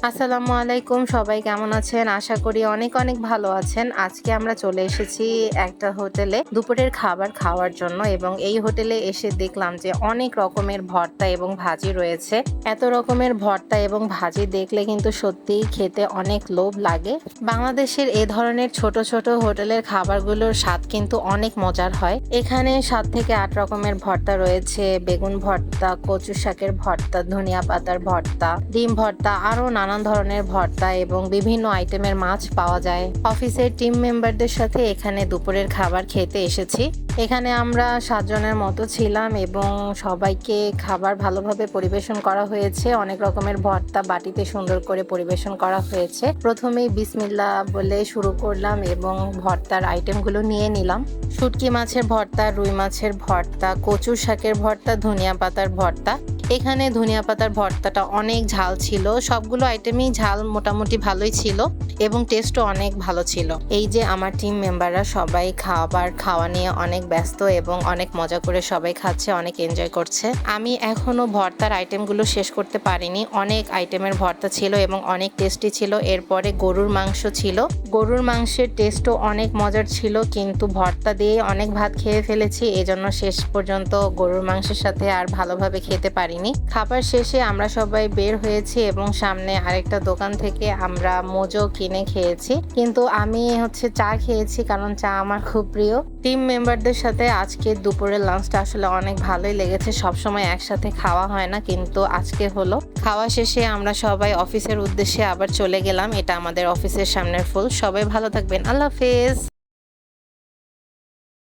আসসালামু আলাইকুম, সবাই কেমন আছেন? আশা করি অনেক অনেক ভালো আছেন। আজকে আমরা চলে এসেছি একটা হোটেলে দুপুরের খাবার খাওয়ার জন্য এবং এই হোটেলে এসে দেখলাম যে অনেক রকমের ভর্তা এবং ভাজি রয়েছে। এত রকমের ভর্তা এবং ভাজি দেখলে কিন্তু সত্যিই খেতে অনেক লোভ লাগে। বাংলাদেশের এ ধরনের ছোট ছোট হোটেলের খাবারগুলোর স্বাদ কিন্তু অনেক মজার হয়। এখানে ৭ থেকে ৮ রকমের ভর্তা রয়েছে, বেগুন ভর্তা, কচু শাকের ভর্তা, ধনিয়া পাতার ভর্তা, ডিম ভর্তা, আরও নানান ধরনের ভর্তা এবং বিভিন্ন আইটেমের মাছ পাওয়া যায়। অফিসের টিম মেম্বারদের সাথে এখানে দুপুরের খাবার খেতে এসেছি। এখানে আমরা ৭ জনের মতো ছিলাম এবং সবাইকে খাবার ভালোভাবে পরিবেশন করা হয়েছে। অনেক রকমের ভর্তা বাটিতে সুন্দর করে পরিবেশন করা হয়েছে। প্রথমেই বিসমিল্লাহ বলে শুরু করলাম এবং ভর্তার আইটেমগুলো নিয়ে নিলাম। শুটকি মাছের ভর্তা, রুই মাছের ভর্তা, কচু শাকের ভর্তা, ধনিয়া পাতার ভর্তা। এখানে ধনিয়া পাতার ভর্তাটা অনেক ঝাল ছিল। সবগুলো আইটেমই ঝাল মোটামুটি ভালোই ছিল এবং টেস্টও অনেক ভালো ছিল। এই যে আমার টিম মেম্বাররা সবাই খাওয়া নিয়ে অনেক ব্যস্ত এবং অনেক মজা করে সবাই খাচ্ছে, অনেক এনজয় করছে। আমি এখনো ভর্তার আইটেমগুলো শেষ করতে পারিনি। অনেক আইটেমের ভর্তা ছিল এবং অনেক টেস্টি ছিল। এরপরে গরুর মাংস ছিল। গরুর মাংসের টেস্টও অনেক মজার ছিল, কিন্তু ভর্তা দিয়ে অনেক ভাত খেয়ে ফেলেছি, এজন্য শেষ পর্যন্ত গরুর মাংসের সাথে আর ভালোভাবে খেতে পারিনি। খাবার শেষে আমরা সবাই বের হয়েছি এবং সামনে আরেকটা দোকান থেকে আমরা মোজো কিনে খেয়েছি, কিন্তু আমি চা খেয়েছি কারণ চা আমার খুব প্রিয়। টিম মেম্বারদের সাথে আজকে দুপুরের লাঞ্চটা আসলে অনেক ভালোই লেগেছে। সবসময় একসাথে খাওয়া হয় না, কিন্তু আজকে হলো। খাওয়া শেষে আমরা সবাই অফিসের উদ্দেশ্যে আবার চলে গেলাম। এটা আমাদের অফিসের সামনের ফুল। সবাই ভালো থাকবেন। আল্লাহ হাফেজ।